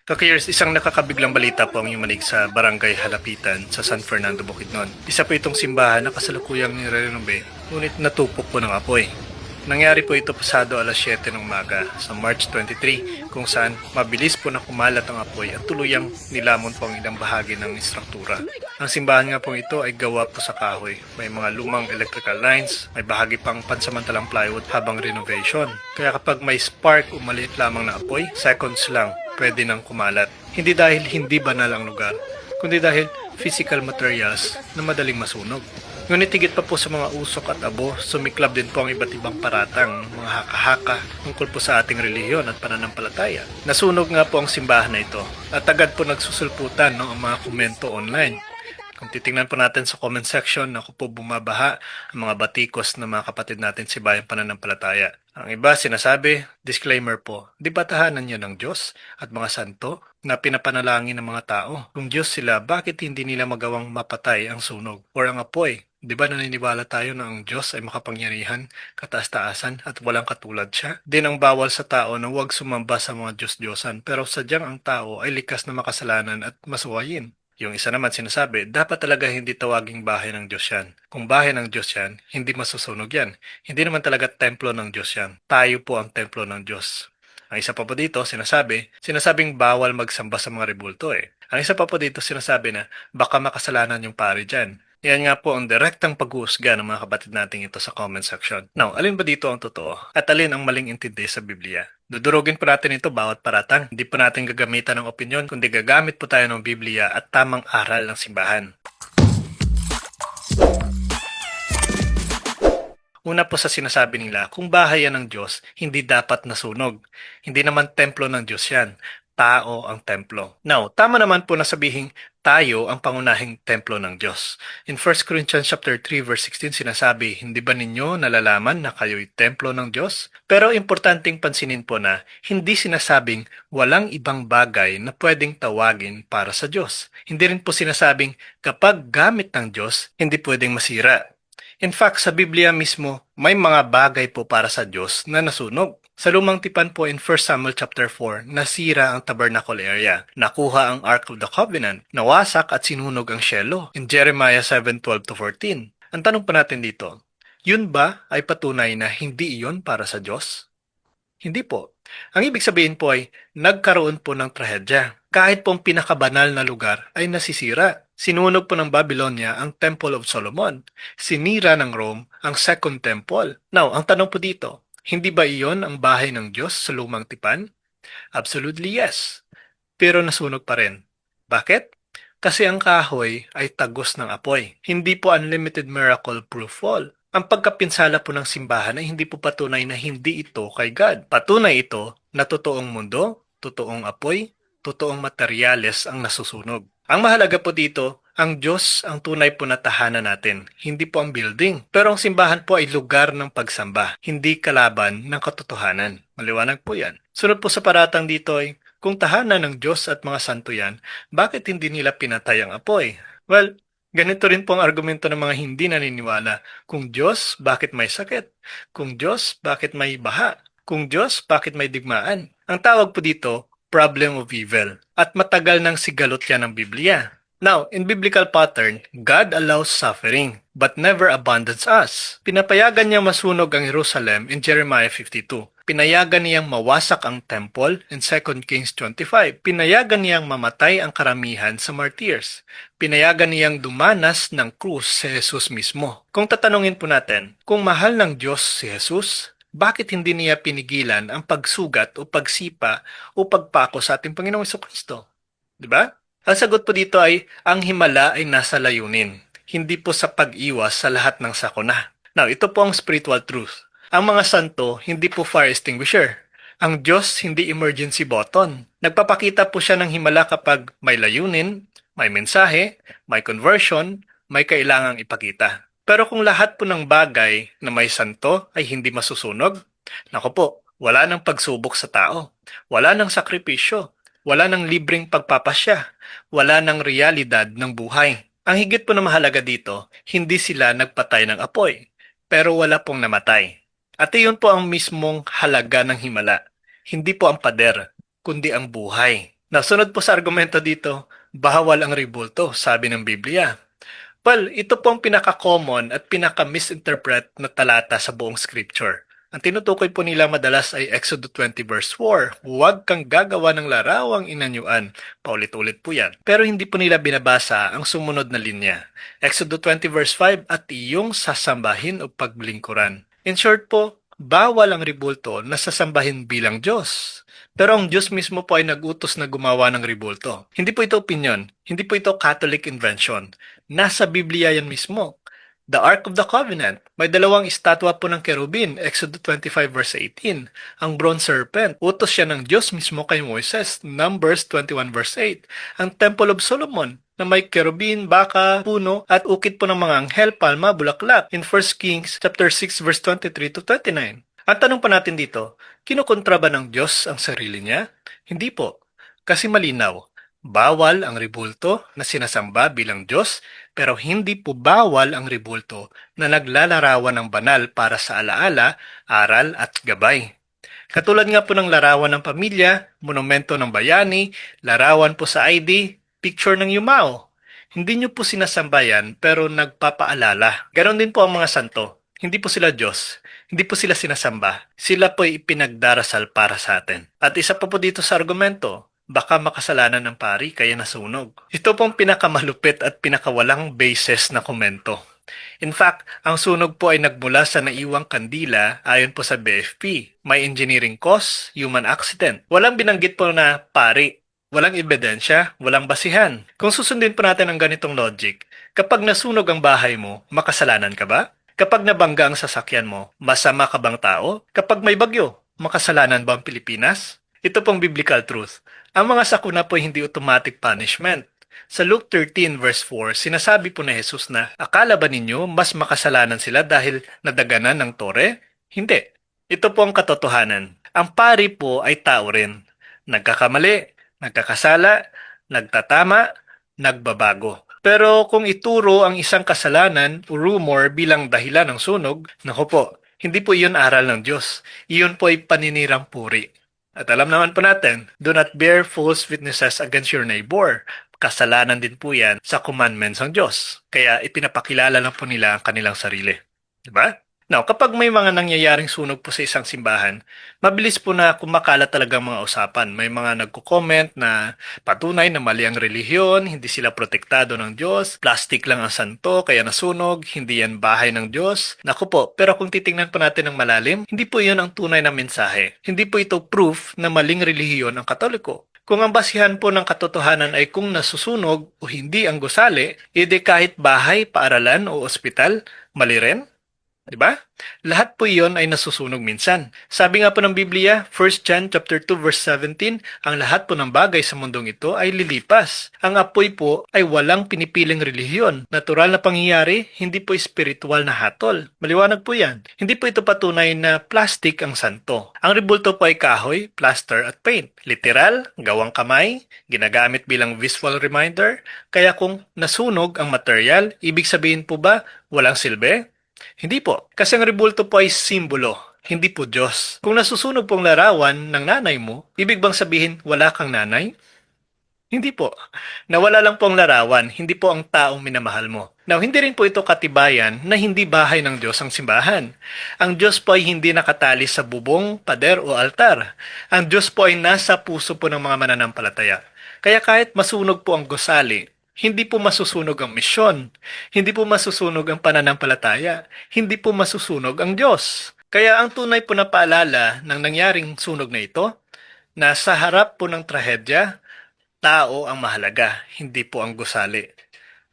Kakayers, isang nakakabiglang balita po ang yumanig sa Barangay Halapitan sa San Fernando, Bukidnon. Isa po itong simbahan na kasalukuyang nire-renove, ngunit natupok po ng apoy. Nangyari po ito pasado alas 7 ng umaga sa March 23 kung saan mabilis po na kumalat ang apoy at tuluyang nilamon po ang ilang bahagi ng istruktura. Ang simbahan nga po ito ay gawa po sa kahoy. May mga lumang electrical lines, may bahagi pang pansamantalang plywood habang renovation. Kaya kapag may spark o maliit lamang na apoy, seconds lang pwede nang kumalat. Hindi dahil hindi banal ang lugar, kundi dahil physical materials na madaling masunog. Ngunit higit pa po sa mga usok at abo, sumiklab din po ang iba't ibang paratang, mga haka-haka tungkol po sa ating relihiyon at pananampalataya. Nasunog nga po ang simbahan na ito at agad po nagsusulputan ang mga komento online. Kung titingnan po natin sa comment section, ako po bumabaha ang mga batikos ng mga kapatid natin sa bayang pananampalataya. Ang iba sinasabi, disclaimer po, di ba tahanan niyo ng Diyos at mga santo na pinapanalangin ng mga tao? Kung Diyos sila, bakit hindi nila magawang mapatay ang sunog o ang apoy? Di ba naniniwala tayo na ang Diyos ay makapangyarihan, kataas-taasan at walang katulad siya? Din ang bawal sa tao na huwag sumamba sa mga Diyos-Diyosan, pero sadyang ang tao ay likas na makasalanan at masuwayin. Yung isa naman sinasabi, dapat talaga hindi tawaging bahay ng Diyos yan. Kung bahay ng Diyos yan, hindi masusunog yan. Hindi naman talaga templo ng Diyos yan. Tayo po ang templo ng Diyos. Ang isa pa po dito, sinasabing bawal magsamba sa mga rebulto eh. Ang isa pa po dito, sinasabi na baka makasalanan yung pari dyan. Yan nga po ang direktang pag-uusga ng mga kapatid nating ito sa comment section. Now, alin ba dito ang totoo? At alin ang maling intindi sa Biblia? Dudurugin po natin ito bawat paratang. Hindi po natin gagamitan ng opinyon, kundi gagamit po tayo ng Biblia at tamang aral ng simbahan. Una po sa sinasabi nila, kung bahay yan ng Diyos, hindi dapat nasunog. Hindi naman templo ng Diyos yan. Tao ang templo. Now, tama naman po na sabihing tayo ang pangunahing templo ng Diyos. In 1 Corinthians chapter 3 verse 16 sinasabi, hindi ba ninyo nalalaman na kayo'y templo ng Diyos? Pero importanteng pansinin po na hindi sinasabing walang ibang bagay na pwedeng tawagin para sa Diyos. Hindi rin po sinasabing kapag gamit ng Diyos, hindi pwedeng masira. In fact, sa Biblia mismo, may mga bagay po para sa Diyos na nasunog. Sa lumang tipan po in 1 Samuel chapter 4, nasira ang tabernacle area. Nakuha ang Ark of the Covenant. Nawasak at sinunog ang Shiloh in Jeremiah 7:12-14. Ang tanong pa natin dito, yun ba ay patunay na hindi iyon para sa Diyos? Hindi po. Ang ibig sabihin po ay nagkaroon po ng trahedya. Kahit pong pinakabanal na lugar ay nasisira. Sinunog po ng Babylonia ang Temple of Solomon. Sinira ng Rome ang Second Temple. Now, ang tanong po dito, hindi ba iyon ang bahay ng Diyos sa lumang tipan? Absolutely yes. Pero nasunog pa rin. Bakit? Kasi ang kahoy ay tagos ng apoy. Hindi po unlimited miracle proof wall. Ang pagkapinsala po ng simbahan ay hindi po patunay na hindi ito kay God. Patunay ito na totoong mundo, totoong apoy, totoong materyales ang nasusunog. Ang mahalaga po dito, ang Diyos ang tunay po na tahanan natin, hindi po ang building. Pero ang simbahan po ay lugar ng pagsamba, hindi kalaban ng katotohanan. Maliwanag po yan. Sunod po sa paratang dito ay, kung tahanan ng Diyos at mga santo yan, bakit hindi nila pinatay ang apoy? Well, ganito rin po ang argumento ng mga hindi naniniwala. Kung Diyos, bakit may sakit? Kung Diyos, bakit may baha? Kung Diyos, bakit may digmaan? Ang tawag po dito, problem of evil. At matagal nang sigalot yan ng Biblia. Now, in biblical pattern, God allows suffering, but never abandons us. Pinapayagan niyang masunog ang Jerusalem in Jeremiah 52. Pinayagan niyang mawasak ang temple in 2 Kings 25. Pinayagan niyang mamatay ang karamihan sa martyrs. Pinayagan niyang dumanas ng krus si Jesus mismo. Kung tatanungin po natin, kung mahal ng Diyos si Jesus, bakit hindi niya pinigilan ang pagsugat o pagsipa o pagpako sa ating Panginoong Jesucristo? Diba? Ang sagot po dito ay, ang himala ay nasa layunin, hindi po sa pag-iwas sa lahat ng sakuna. Now, ito po ang spiritual truth. Ang mga santo, hindi po fire extinguisher. Ang Diyos, hindi emergency button. Nagpapakita po siya ng himala kapag may layunin, may mensahe, may conversion, may kailangang ipakita. Pero kung lahat po ng bagay na may santo ay hindi masusunog, naku po, wala nang pagsubok sa tao, wala nang sakripisyo, wala nang libreng pagpapasya, wala nang realidad ng buhay. Ang higit po na mahalaga dito, hindi sila nagpatay ng apoy, pero wala pong namatay. At iyon po ang mismong halaga ng himala. Hindi po ang pader, kundi ang buhay. Nasunod po sa argumento dito, bawal ang rebulto, sabi ng Biblia. Well, ito po ang pinaka-common at pinaka-misinterpret na talata sa buong scripture. Ang tinutukoy po nila madalas ay Exodus 20 verse 4, huwag kang gagawa ng larawang inanyuan. Paulit-ulit po yan. Pero hindi po nila binabasa ang sumunod na linya. Exodus 20 verse 5, at iyong sasambahin o paglingkuran. In short po, bawal ang rebulto na sasambahin bilang Diyos. Pero ang Diyos mismo po ay nag-utos na gumawa ng rebulto. Hindi po ito opinion, hindi po ito Catholic invention. Nasa Biblia yan mismo. The Ark of the Covenant. May dalawang estatwa po ng kerubin, Exodus 25 verse 18. Ang bronze serpent, utos siya ng Diyos mismo kay Moises, Numbers 21 verse 8. Ang Temple of Solomon, na may kerubin, baka, puno, at ukit po ng mga anghel, palma, bulaklak, in 1 Kings chapter 6 verse 23 to 29. Ang tanong pa natin dito, kinukontra ba ng Diyos ang sarili niya? Hindi po, kasi malinaw. Bawal ang rebulto na sinasamba bilang Diyos, pero hindi po bawal ang rebulto na naglalarawan ng banal para sa alaala, aral at gabay. Katulad nga po ng larawan ng pamilya, monumento ng bayani, larawan po sa ID, picture ng yumao. Hindi nyo po sinasamba yan, pero nagpapaalala. Ganon din po ang mga santo. Hindi po sila Diyos. Hindi po sila sinasamba. Sila po ay ipinagdarasal para sa atin. At isa pa po dito sa argumento, baka makasalanan ng pari kaya nasunog. Ito pong pinakamalupit at pinakawalang basis na komento. In fact, ang sunog po ay nagmula sa naiwang kandila ayon po sa BFP. May engineering cause, human accident. Walang binanggit po na pari. Walang ebidensya, walang basihan. Kung susundin po natin ang ganitong logic, kapag nasunog ang bahay mo, makasalanan ka ba? Kapag nabangga ang sasakyan mo, masama ka bang tao? Kapag may bagyo, makasalanan ba ang Pilipinas? Ito pong biblical truth. Ang mga sakuna po hindi automatic punishment. Sa Luke 13 verse 4, sinasabi po ni Jesus na, akala ba ninyo mas makasalanan sila dahil nadaganan ng tore? Hindi. Ito po ang katotohanan. Ang pari po ay tao rin. Nagkakamali, nagkakasala, nagtatama, nagbabago. Pero kung ituro ang isang kasalanan o rumor bilang dahilan ng sunog, naku po, hindi po iyon aral ng Diyos. Iyon po ay paninirang puri. At alam naman po natin, do not bear false witnesses against your neighbor. Kasalanan din po yan sa commandments ng Diyos. Kaya ipinapakilala lang po nila ang kanilang sarili. Diba? Now, kapag may mga nangyayaring sunog po sa isang simbahan, mabilis po na kumakalat talaga ang mga usapan. May mga nagko-comment na patunay na mali ang relihiyon, hindi sila protektado ng Diyos, plastic lang ang santo, kaya nasunog, hindi yan bahay ng Diyos. Naku po, pero kung titingnan po natin ng malalim, hindi po yun ang tunay na mensahe. Hindi po ito proof na maling relihiyon ang Katoliko. Kung ang basihan po ng katotohanan ay kung nasusunog o hindi ang gusali, edi kahit bahay, paaralan o ospital, mali rin? Diba? Lahat po iyon ay nasusunog minsan. Sabi nga po ng Biblia, 1 John chapter 2 verse 17, ang lahat po ng bagay sa mundong ito ay lilipas. Ang apoy po ay walang pinipiling relihiyon. Natural na pangyayari, hindi po espiritual na hatol. Maliwanag po yan. Hindi po ito patunay na plastic ang santo. Ang rebulto po ay kahoy, plaster at paint. Literal, gawang kamay, ginagamit bilang visual reminder. Kaya kung nasunog ang material, ibig sabihin po ba walang silbi? Hindi po, kasi ang rebulto po ay simbolo, hindi po Diyos. Kung nasusunog pong larawan ng nanay mo, ibig bang sabihin wala kang nanay? Hindi po. Nawala lang po ang larawan, hindi po ang taong minamahal mo. Now, hindi rin po ito katibayan na hindi bahay ng Diyos ang simbahan. Ang Diyos po ay hindi nakatali sa bubong, pader o altar. Ang Diyos po ay nasa puso po ng mga mananampalataya. Kaya kahit masunog po ang gusali, hindi po masusunog ang misyon. Hindi po masusunog ang pananampalataya. Hindi po masusunog ang Diyos. Kaya ang tunay po na paalala ng nangyaring sunog na ito, na sa harap po ng trahedya, tao ang mahalaga, hindi po ang gusali.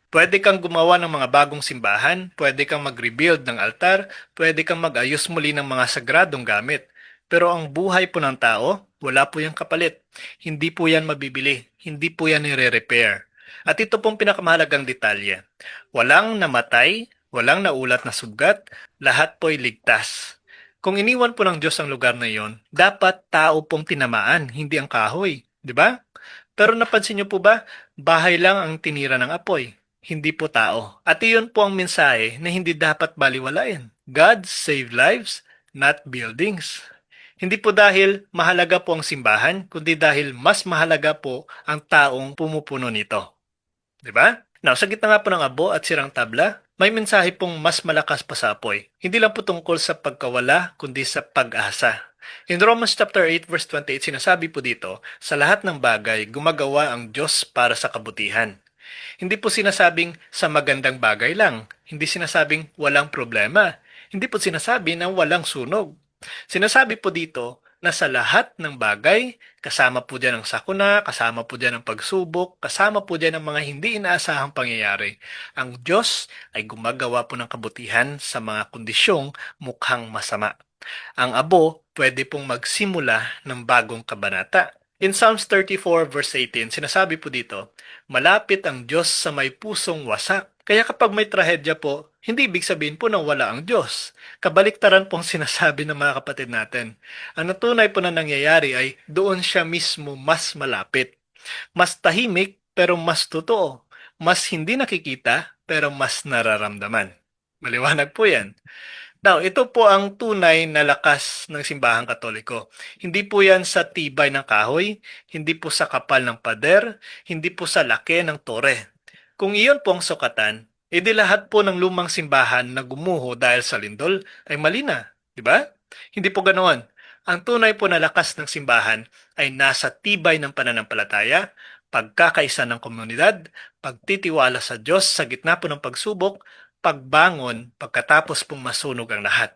Pwede kang gumawa ng mga bagong simbahan, pwede kang mag-rebuild ng altar, pwede kang mag-ayos muli ng mga sagradong gamit. Pero ang buhay po ng tao, wala po yung kapalit. Hindi po yan mabibili, hindi po yan nire-repair. At ito pong pinakamahalagang detalye. Walang namatay, walang naulat na sugat, lahat po'y ligtas. Kung iniwan po ng Diyos ang lugar na iyon, dapat tao pong tinamaan, hindi ang kahoy. Di ba? Pero napansin niyo po ba, bahay lang ang tinira ng apoy, hindi po tao. At iyon po ang mensahe na hindi dapat baliwalain. God save lives, not buildings. Hindi po dahil mahalaga po ang simbahan, kundi dahil mas mahalaga po ang taong pumupuno nito. Di ba? Now, sa gitna nga po ng abo at sirang tabla, may mensahe pong mas malakas pa sa apoy. Hindi lang po tungkol sa pagkawala, kundi sa pag-asa. In Romans chapter 8 verse 28, sinasabi po dito, sa lahat ng bagay, gumagawa ang Diyos para sa kabutihan. Hindi po sinasabing sa magandang bagay lang. Hindi sinasabing walang problema. Hindi po sinasabi na walang sunog. Sinasabi po dito na sa lahat ng bagay, kasama po dyan ang sakuna, kasama po dyan ang pagsubok, kasama po dyan ang mga hindi inaasahang pangyayari. Ang Diyos ay gumagawa po ng kabutihan sa mga kondisyong mukhang masama. Ang abo pwede pong magsimula ng bagong kabanata. In Psalms 34 verse 18, sinasabi po dito, malapit ang Diyos sa may pusong wasak. Kaya kapag may trahedya po, hindi ibig sabihin po na wala ang Diyos. Kabaliktaran pong sinasabi ng mga kapatid natin. Ang natunay po na nangyayari ay doon siya mismo mas malapit. Mas tahimik pero mas totoo. Mas hindi nakikita pero mas nararamdaman. Maliwanag po yan. Now, ito po ang tunay na lakas ng simbahang katoliko. Hindi po yan sa tibay ng kahoy, hindi po sa kapal ng pader, hindi po sa laki ng tore. Kung iyon po ang sukatan, edi lahat po ng lumang simbahan na gumuho dahil sa lindol ay mali na, di ba? Hindi po ganoon. Ang tunay po na lakas ng simbahan ay nasa tibay ng pananampalataya, pagkakaisa ng komunidad, pagtitiwala sa Diyos sa gitna po ng pagsubok, pagbangon pagkatapos pong masunog ang lahat.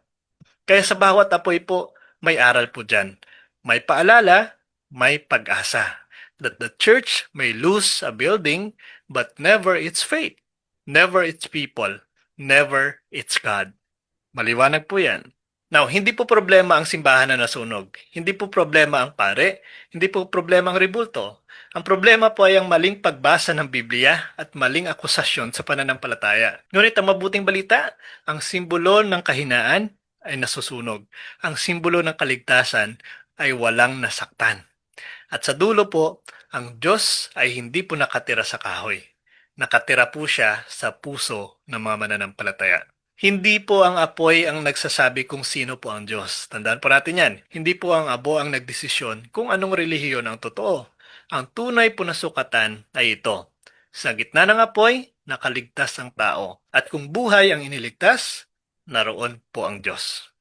Kaya sa bawat apoy po, may aral po dyan. May paalala, may pag-asa. That the church may lose a building, but never its faith, never its people, never its God. Maliwanag po yan. Now, hindi po problema ang simbahan na nasunog. Hindi po problema ang pare. Hindi po problema ang rebulto. Ang problema po ay ang maling pagbasa ng Biblia at maling akusasyon sa pananampalataya. Ngunit ang mabuting balita, ang simbolo ng kahinaan ay nasusunog. Ang simbolo ng kaligtasan ay walang nasaktan. At sa dulo po, ang Diyos ay hindi po nakatira sa kahoy. Nakatira po siya sa puso ng mga mananampalataya. Hindi po ang apoy ang nagsasabi kung sino po ang Diyos. Tandaan po natin yan. Hindi po ang abo ang nagdesisyon kung anong relihiyon ang totoo. Ang tunay po na sukatan ay ito. Sa gitna ng apoy, nakaligtas ang tao. At kung buhay ang iniligtas, naroon po ang Diyos.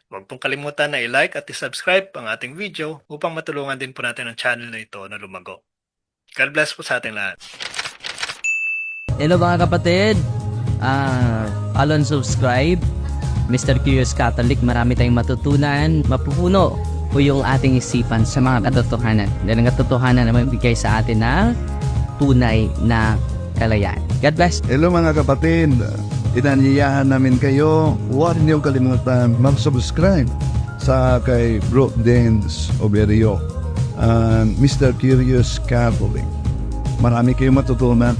Huwag pong kalimutan na i-like at i-subscribe ang ating video upang matulungan din po natin ang channel na ito na lumago. God bless po sa ating lahat. Hello mga kapatid, follow and subscribe Mr. Curious Catholic. Marami tayong matutunan, mapupuno po yung ating isipan sa mga katotohanan. Dahil ang katotohanan na magbigay sa atin ng tunay na kalayaan. God bless. Hello mga kapatid, inanyayahan namin kayo, huwag niyong kalimutan mag-subscribe sa kay Bro Dens Oberio, Mr. Curious Catholic. Marami kayong matutunan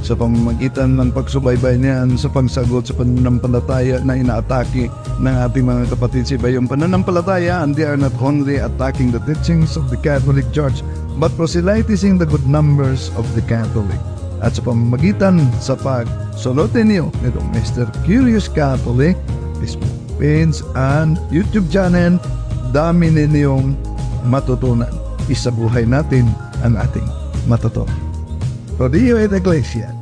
sa pamamagitan ng pagsubaybay niyan sa pagsagot sa pananampalataya na inaatake ng ating mga kapatid sa iba. Yung pananampalataya, and they are not only attacking the teachings of the Catholic Church, but proselytizing the good numbers of the Catholic. At sa pamamagitan sa pagsunutin niyo nitong Mr. Curious Catholic, Facebook page and YouTube channel, dami ninyong matutunan. Isabuhay natin ang ating matutunan. Rodillo et Iglesia.